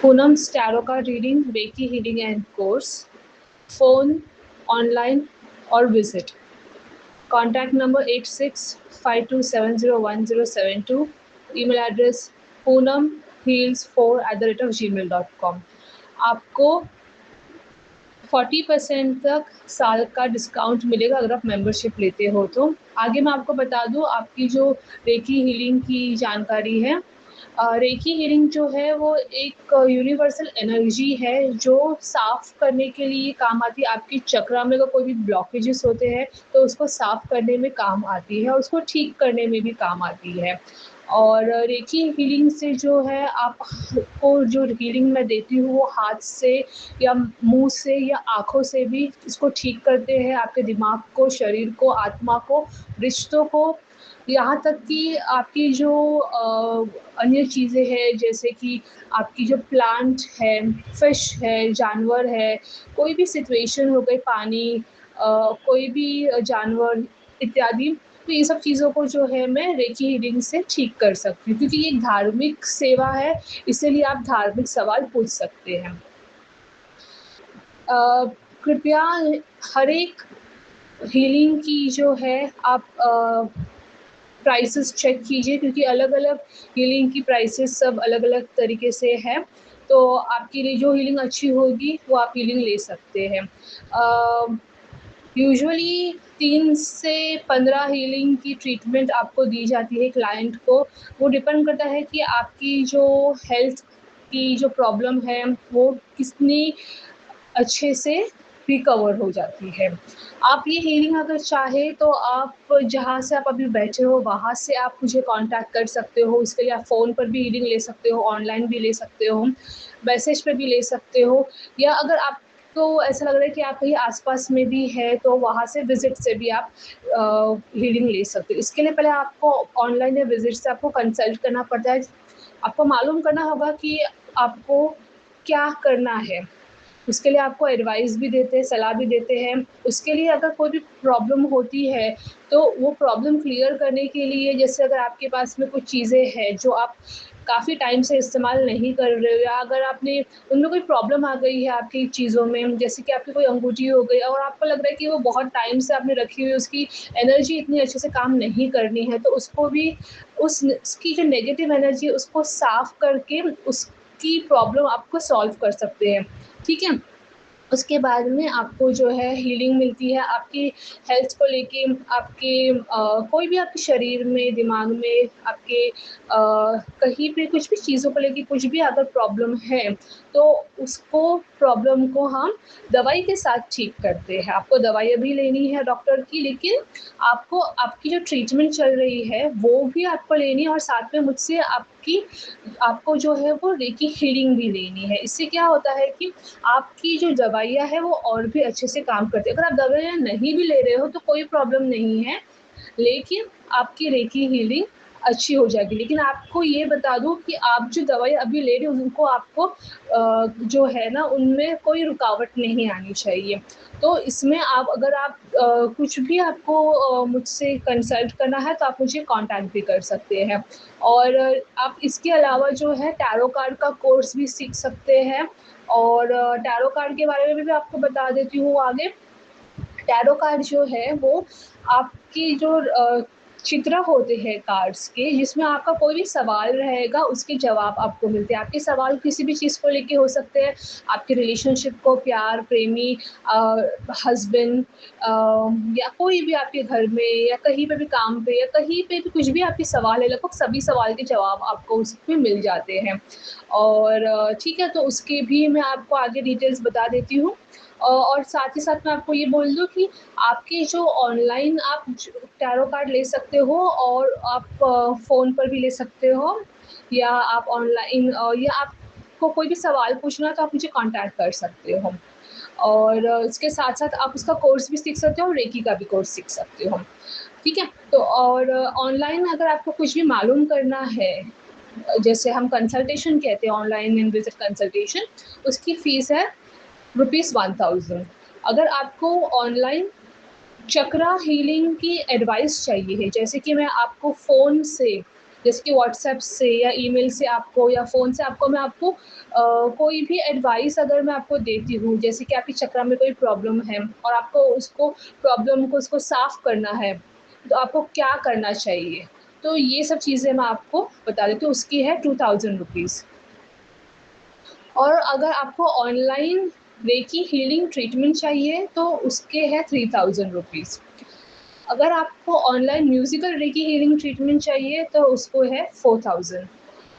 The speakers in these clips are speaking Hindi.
Poonam's tarot card reading, Reiki healing and course. Phone, online or visit. Contact number 8652701072. Email address poonamheals4@gmail.com. आपको 40% तक साल का डिस्काउंट मिलेगा अगर आप मेंबरशिप लेते हो तो। आगे मैं आपको बता दूँ आपकी जो रेकी हीलिंग की जानकारी है। रेकी हीलिंग जो है वो एक यूनिवर्सल एनर्जी है जो साफ़ करने के लिए काम आती है। आपकी चक्रा में अगर कोई भी ब्लॉकेजेस होते हैं तो उसको साफ़ करने में काम आती है और उसको ठीक करने में भी काम आती है। और रेकी हीलिंग से जो है आपको जो हीलिंग मैं देती हूँ वो हाथ से या मुँह से या आँखों से भी इसको ठीक करते हैं, आपके दिमाग को, शरीर को, आत्मा को, रिश्तों को, यहाँ तक कि आपकी जो अन्य चीज़ें हैं जैसे कि आपकी जो प्लांट है, फिश है, जानवर है, कोई भी सिचुएशन हो गई, पानी, कोई भी जानवर इत्यादि, तो ये सब चीज़ों को जो है मैं रेकी हीलिंग से ठीक कर सकती हूँ क्योंकि ये एक धार्मिक सेवा है, इसीलिए आप धार्मिक सवाल पूछ सकते हैं। कृपया हर एक हीलिंग की जो है आप प्राइसेस चेक कीजिए क्योंकि अलग-अलग हीलिंग की प्राइसेस सब अलग-अलग तरीके से है। तो आपके लिए जो हीलिंग अच्छी होगी वो आप हीलिंग ले सकते हैं। यूजुअली 3 से 15 हीलिंग की ट्रीटमेंट आपको दी जाती है क्लाइंट को। वो डिपेंड करता है कि आपकी जो हेल्थ की जो प्रॉब्लम है वो कितनी अच्छे से रिकवर हो जाती है। आप ये हीलिंग अगर चाहें तो आप जहाँ से आप अभी बैठे हो वहाँ से आप मुझे कॉन्टैक्ट कर सकते हो। इसके लिए आप फ़ोन पर भी हीलिंग ले सकते हो, ऑनलाइन भी ले सकते हो, मैसेज पे भी ले सकते हो या अगर आपको ऐसा लग रहा है कि आप कहीं आस-पास में भी है तो वहाँ से विज़िट से भी आप हीलिंग ले सकते हो। इसके लिए पहले आपको ऑनलाइन या विज़िट से आपको कंसल्ट करना पड़ता है। आपको मालूम करना होगा कि आपको क्या करना है। उसके लिए आपको एडवाइस भी देते हैं, सलाह भी देते हैं। उसके लिए अगर कोई भी प्रॉब्लम होती है, तो वो प्रॉब्लम क्लियर करने के लिए जैसे अगर आपके पास में कुछ चीज़ें हैं जो आप काफ़ी टाइम से इस्तेमाल नहीं कर रहे हो या अगर आपने उनमें कोई प्रॉब्लम आ गई है आपकी चीज़ों में, जैसे कि आपकी कोई अंगूठी हो गई और आपको लग रहा है कि वो बहुत टाइम से आपने रखी हुई है, उसकी एनर्जी इतनी अच्छे से काम नहीं करनी है, तो उसको भी उसकी जो नेगेटिव एनर्जी है उसको साफ़ करके उसकी प्रॉब्लम आपको सॉल्व कर सकते हैं। ठीक है? उसके बाद में आपको जो है हीलिंग मिलती है आपकी हेल्थ को लेके, आपके कोई भी आपके शरीर में, दिमाग में, आपके कहीं पे कुछ भी चीज़ों को लेके कुछ भी अगर प्रॉब्लम है, तो उसको प्रॉब्लम को हम दवाई के साथ ठीक करते हैं। आपको दवाइयाँ भी लेनी है डॉक्टर की, लेकिन आपको आपकी जो ट्रीटमेंट चल रही है, वो भी आपको लेनी है और साथ में मुझसे आपको जो है वो रेकी हीलिंग भी लेनी है। इससे क्या होता है कि आपकी जो दवाइयाँ हैं वो और भी अच्छे से काम करती है। अगर आप दवाइयाँ नहीं भी ले रहे हो तो कोई प्रॉब्लम नहीं है, लेकिन आपकी रेकी हीलिंग अच्छी हो जाएगी। लेकिन आपको ये बता दूँ कि आप जो दवाई अभी ले रहे हो उनको आपको जो है ना उनमें कोई रुकावट नहीं आनी चाहिए। तो इसमें आप अगर आप कुछ भी आपको मुझसे कंसल्ट करना है तो आप मुझे कॉन्टैक्ट भी कर सकते हैं। और आप इसके अलावा जो है टैरो कार्ड का कोर्स भी सीख सकते हैं और टैरो कार्ड के बारे में भी आपको बता देती हूँ आगे। टैरो कार्ड जो है वो आपकी जो चित्र होते हैं कार्ड्स के जिसमें आपका कोई भी सवाल रहेगा उसके जवाब आपको मिलते हैं। आपके सवाल किसी भी चीज़ को लेके हो सकते हैं, आपके रिलेशनशिप को, प्यार, प्रेमी, हस्बैंड, या कोई भी आपके घर में या कहीं पे भी काम पे या कहीं पे भी कुछ भी आपके सवाल है, लगभग सभी सवाल के जवाब आपको उसमें मिल जाते हैं। और ठीक है, तो उसके भी मैं आपको आगे डिटेल्स बता देती हूँ। और साथ ही साथ मैं आपको ये बोल दूँ कि आपके जो ऑनलाइन आप टैरो कार्ड ले सकते हो और आप फ़ोन पर भी ले सकते हो या आप ऑनलाइन या आपको कोई भी सवाल पूछना है तो आप मुझे कॉन्टैक्ट कर सकते हो। और इसके साथ-साथ आप उसका कोर्स भी सीख सकते हो और रेकी का भी कोर्स सीख सकते हो। ठीक है? तो और ऑनलाइन अगर आपको कुछ भी मालूम करना है, जैसे हम कंसल्टेशन कहते हैं ऑनलाइन इन विज़िट कंसल्टेशन, उसकी फ़ीस है ₹1000। अगर आपको ऑनलाइन चक्रा हीलिंग की एडवाइस चाहिए है, जैसे कि मैं आपको फ़ोन से जैसे कि व्हाट्सएप से या ईमेल से आपको या फ़ोन से आपको मैं आपको कोई भी एडवाइस अगर मैं आपको देती हूँ, जैसे कि आपकी चक्रा में कोई प्रॉब्लम है और आपको उसको प्रॉब्लम को उसको साफ़ करना है, तो आपको क्या करना चाहिए? तो ये सब चीज़ें मैं आपको बता देती हूँ, उसकी है 2000 रुपीज़। और अगर आपको ऑनलाइन रेकी हीलिंग ट्रीटमेंट चाहिए तो उसके है 3000 रुपीज़। अगर आपको online musical recce healing treatment चाहिए तो उसको है 4000।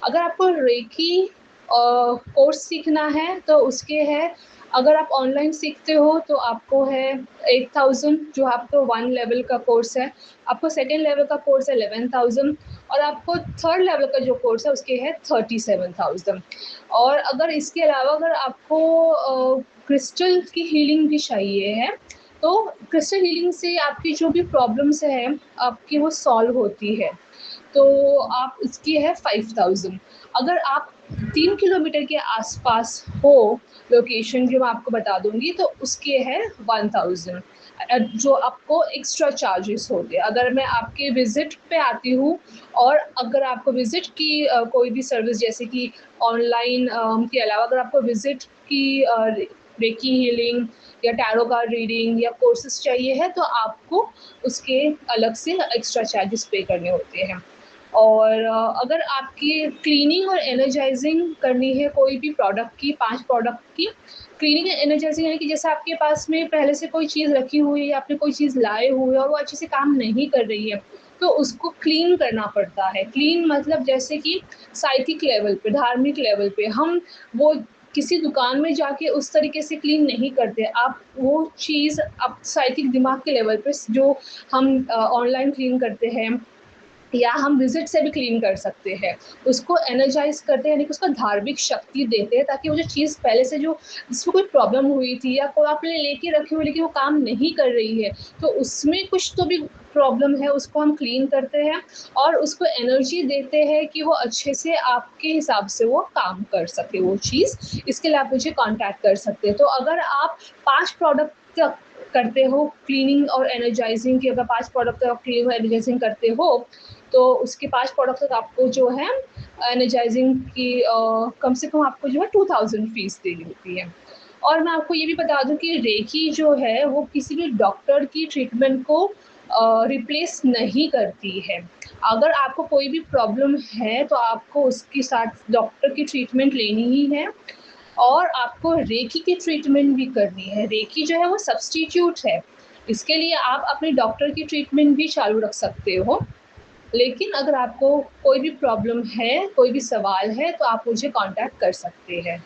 अगर आपको रेकी कोर्स सीखना है तो उसके है, अगर आप ऑनलाइन सीखते हो तो आपको है 8000 जो आपको 1 लेवल का कोर्स है, आपको सेकंड लेवल का कोर्स है 11000 और आपको थर्ड लेवल का जो कोर्स है उसके है 37000। और अगर इसके अलावा अगर आपको क्रिस्टल की हीलिंग भी चाहिए है, तो क्रिस्टल हीलिंग से आपकी जो भी प्रॉब्लम्स है, आपकी वो सॉल्व होती है। तो आप इसकी है 5000। अगर आप 3 किलोमीटर के आसपास हो लोकेशन जो मैं आपको बता दूँगी तो उसके है 1000। जो आपको एक्स्ट्रा चार्जेस होंगे। अगर मैं आपके विज़िट पे आती हूँ और अगर आपको विज़िट की कोई भी सर्विस जैसे कि ऑनलाइन के अलावा अगर आपको विज़िट की रेकी हीलिंग या टैरो कार्ड रीडिंग या कोर्सेज़ चाहिए है तो आपको उसके अलग से एक्स्ट्रा चार्जेस पे करने होते हैं। और अगर आपकी क्लीनिंग और एनर्जाइज़िंग करनी है कोई भी प्रोडक्ट की, 5 प्रोडक्ट की, क्लीनिंग एंड एनर्जाइज़िंग यानी कि जैसे आपके पास में पहले से कोई चीज़ रखी हुई है या आपने कोई चीज़ लाए हुए और वो अच्छे से काम नहीं कर रही है, तो उसको क्लीन करना पड़ता है। क्लीन मतलब जैसे कि साइकिक लेवल पे, धार्मिक लेवल पे हम वो किसी दुकान में जाके उस तरीके से क्लीन नहीं करते। आप वो चीज़ आप साइकिक दिमाग के लेवल पे जो हम ऑनलाइन क्लीन करते हैं या हम विज़िट से भी क्लीन कर सकते हैं। उसको एनर्जाइज़ करते हैं यानी कि उसको धार्मिक शक्ति देते हैं ताकि वो जो चीज़ पहले से जो जिसमें कोई प्रॉब्लम हुई थी या कोई आपने लेके रखी हुई लेकिन वो काम नहीं कर रही है, तो उसमें कुछ तो भी प्रॉब्लम है उसको हम क्लीन करते हैं और उसको एनर्जी देते हैं कि वो अच्छे से आपके हिसाब से वो काम कर सके वो चीज़। इसके लिए आप मुझे कॉन्टैक्ट कर सकते हैं। तो अगर आप 5 प्रोडक्ट का करते हो क्लीनिंग और एनर्जाइज़िंग की, अगर 5 प्रोडक्ट का क्लीनिंग और एनर्जाइज़िंग करते हो तो उसके 5 प्रोडक्ट तक आपको जो है एनर्जाइजिंग की कम से कम आपको जो है 2000 फीस देनी होती है। और मैं आपको ये भी बता दूँ कि रेकी जो है वो किसी भी डॉक्टर की ट्रीटमेंट को रिप्लेस नहीं करती है। अगर आपको कोई भी प्रॉब्लम है तो आपको उसके साथ डॉक्टर की ट्रीटमेंट लेनी ही है और आपको रेकी की ट्रीटमेंट भी करनी है। रेकी जो है वो सब्स्टिट्यूट है। इसके लिए आप अपने डॉक्टर की ट्रीटमेंट भी चालू रख सकते हो। लेकिन अगर आपको कोई भी प्रॉब्लम है, कोई भी सवाल है, तो आप मुझे कॉन्टैक्ट कर सकते हैं।